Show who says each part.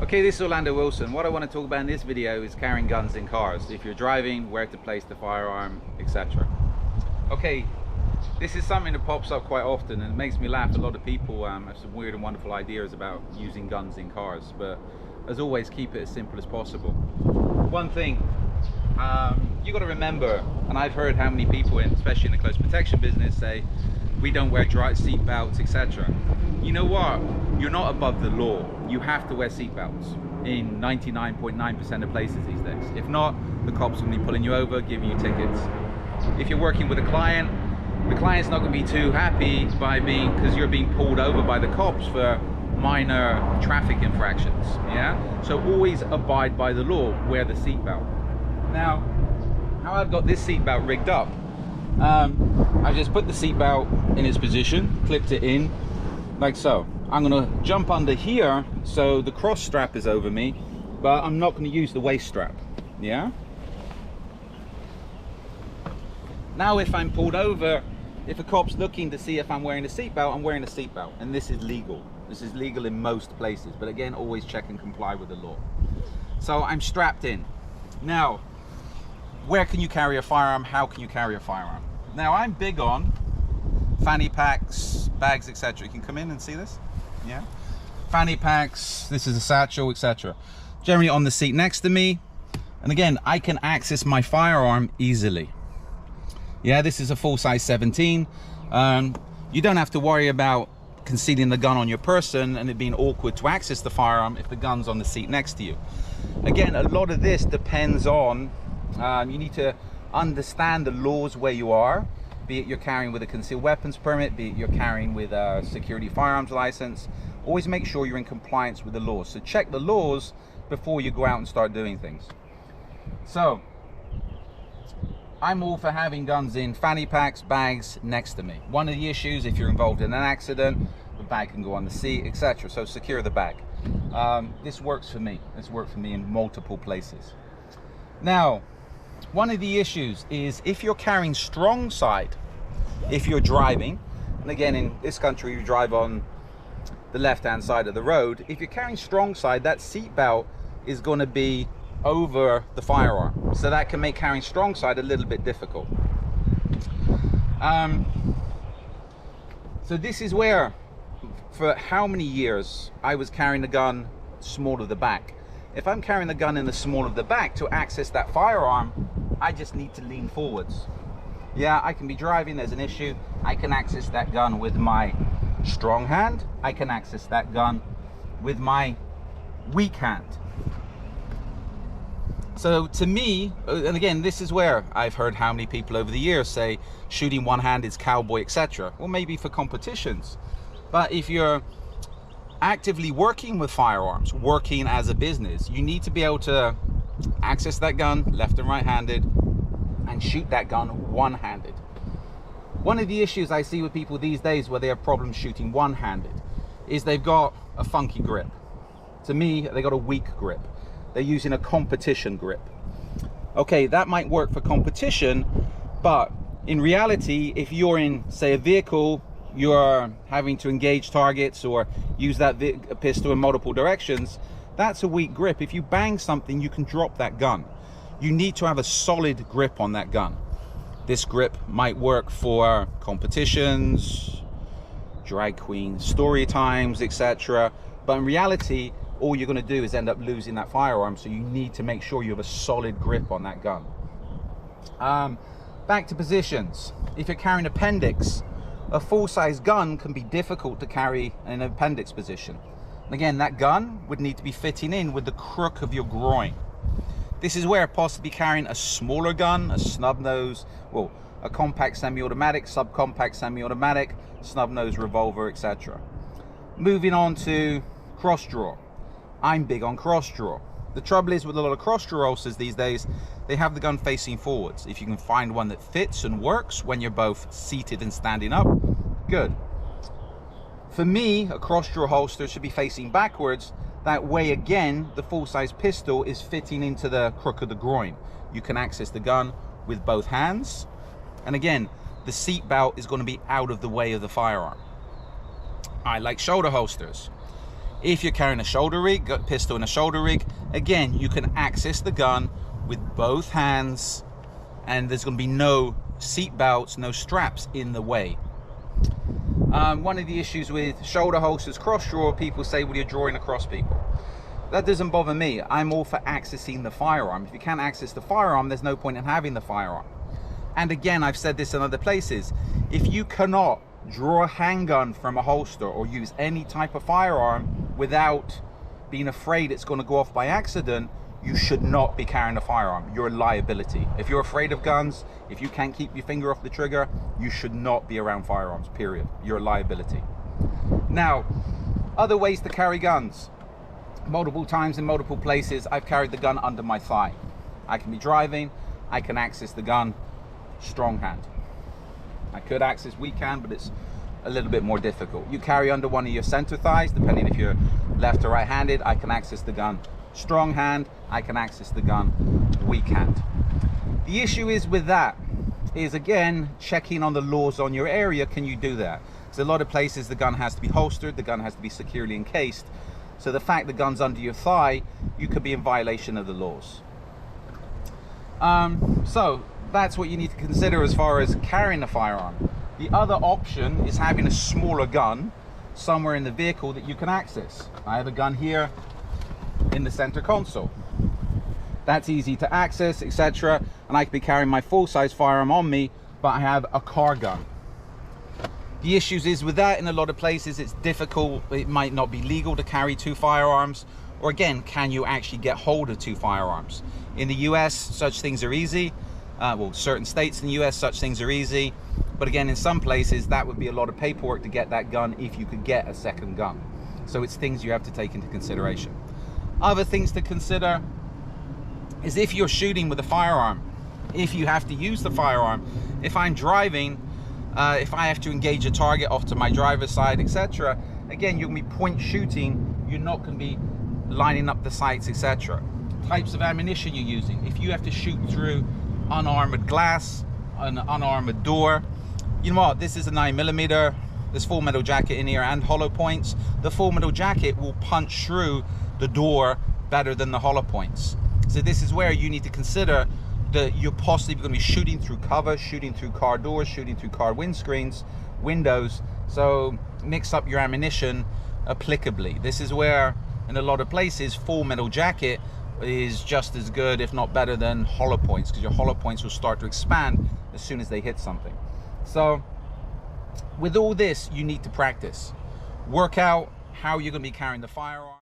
Speaker 1: Okay, this is Orlando Wilson. What I want to talk about in this video is carrying guns in cars. If you're driving, where to place the firearm, etc. Okay, this is something that pops up quite often and it makes me laugh. A lot of people have some weird and wonderful ideas about using guns in cars, but as always, keep it as simple as possible. One thing you got to remember, and I've heard how many people, especially in the close protection business, say we don't wear seat belts, etc. You know what? You're not above the law. You have to wear seat belts in 99.9% of places these days. If not, the cops will be pulling you over, giving you tickets. If you're working with a client, the client's not going to be too happy because you're being pulled over by the cops for minor traffic infractions. Yeah. So always abide by the law. Wear the seat belt. Now, how I've got this seat belt rigged up, I just put the seat belt in its position, clipped it in like so. I'm going to jump under here so the cross strap is over me, but I'm not going to use the waist strap. Yeah. Now if I'm pulled over, if a cop's looking to see if I'm wearing a seatbelt, I'm wearing a seatbelt, and this is legal. This is legal in most places, but again, always check and comply with the law. So I'm strapped in. Now, where can you carry a firearm? How can you carry a firearm? Now, I'm big on fanny packs, bags, etc. You can come in and see this. Yeah, fanny packs. This is a satchel, etc. Generally on the seat next to me, and again, I can access my firearm easily. Yeah, this is a full-size 17. You don't have to worry about concealing the gun on your person and it being awkward to access the firearm if the gun's on the seat next to you. Again, a lot of this depends on, you need to understand the laws where you are, be it you're carrying with a concealed weapons permit, be it you're carrying with a security firearms license. Always make sure you're in compliance with the laws. So check the laws before you go out and start doing things. So, I'm all for having guns in fanny packs, bags next to me. One of the issues, if you're involved in an accident, the bag can go on the seat, etc. So secure the bag. This works for me. This worked for me in multiple places. Now, one of the issues is if you're carrying strong side, if you're driving, and again in this country you drive on the left-hand side of the road, if you're carrying strong side, that seat belt is going to be over the firearm, so that can make carrying strong side a little bit difficult. So this is where, for how many years, I was carrying the gun small of the back. If I'm carrying the gun in the small of the back, to access that firearm, I just need to lean forwards. Yeah, I can be driving, there's an issue, I can access that gun with my strong hand, I can access that gun with my weak hand. So to me, and again, this is where I've heard how many people over the years say shooting one hand is cowboy, etc. Well, maybe for competitions, but if you're actively working with firearms, working as a business, you need to be able to access that gun left and right-handed and shoot that gun one-handed. One of the issues I see with people these days where they have problems shooting one-handed is they've got a funky grip. To me, they got a weak grip. They're using a competition grip. Okay, that might work for competition, but in reality, if you're in, say, a vehicle, you're having to engage targets or use that pistol in multiple directions, that's a weak grip. If you bang something, you can drop that gun. You need to have a solid grip on that gun. This grip might work for competitions, drag queen story times, etc. But in reality, all you're going to do is end up losing that firearm, so you need to make sure you have a solid grip on that gun. Back to positions. If you're carrying appendix, a full-size gun can be difficult to carry in an appendix position. And again, that gun would need to be fitting in with the crook of your groin. This is where possibly carrying a smaller gun, a snub nose, well, a compact semi-automatic, subcompact semi-automatic, snub nose revolver, etc. Moving on to cross draw. I'm big on cross draw. The trouble is with a lot of cross draw holsters these days, they have the gun facing forwards. If you can find one that fits and works when you're both seated and standing up, good. For me, a cross draw holster should be facing backwards. That way, again, the full-size pistol is fitting into the crook of the groin. You can access the gun with both hands. And again, the seat belt is going to be out of the way of the firearm. I like shoulder holsters. If you're carrying a shoulder rig, got pistol in a shoulder rig, again, you can access the gun with both hands, and there's going to be no seat belts, no straps in the way. One of the issues with shoulder holsters cross draw, people say, well, you're drawing across people. That doesn't bother me. I'm all for accessing the firearm. If you can't access the firearm, there's no point in having the firearm. And again, I've said this in other places, if you cannot draw a handgun from a holster or use any type of firearm without being afraid it's going to go off by accident, you should not be carrying a firearm. You're a liability. If you're afraid of guns, if you can't keep your finger off the trigger, you should not be around firearms, period. You're a liability. Now, other ways to carry guns. Multiple times in multiple places, I've carried the gun under my thigh. I can be driving, I can access the gun strong hand. I could access weak hand, but it's a little bit more difficult. You carry under one of your center thighs, depending if you're left or right-handed, I can access the gun strong hand, I can access the gun weak hand. The issue is with that is, again, checking on the laws on your area. Can you do that? So a lot of places the gun has to be holstered, the gun has to be securely encased. So the fact the gun's under your thigh, you could be in violation of the laws. So that's what you need to consider as far as carrying a firearm. The other option is having a smaller gun somewhere in the vehicle that you can access. I have a gun here in the center console. That's easy to access, etc. And I could be carrying my full-size firearm on me, but I have a car gun. The issues is with that, in a lot of places it's difficult. It might not be legal to carry two firearms, or again, can you actually get hold of two firearms? In the US, such things are easy. Well, certain states in the US, such things are easy. But again, in some places, that would be a lot of paperwork to get that gun if you could get a second gun. So it's things you have to take into consideration. Other things to consider is if you're shooting with a firearm, if you have to use the firearm. If I'm driving, if I have to engage a target off to my driver's side, etc., again, you're going to be point shooting. You're not going to be lining up the sights, etc. Types of ammunition you're using. If you have to shoot through unarmored glass, an unarmored door, you know what, this is a 9mm, there's full metal jacket in here and hollow points. The full metal jacket will punch through the door better than the hollow points. So this is where you need to consider that you're possibly going to be shooting through cover, shooting through car doors, shooting through car windscreens, windows. So mix up your ammunition applicably. This is where in a lot of places full metal jacket is just as good, if not better, than hollow points, because your hollow points will start to expand as soon as they hit something. So with all this, you need to practice. Work out how you're going to be carrying the firearm.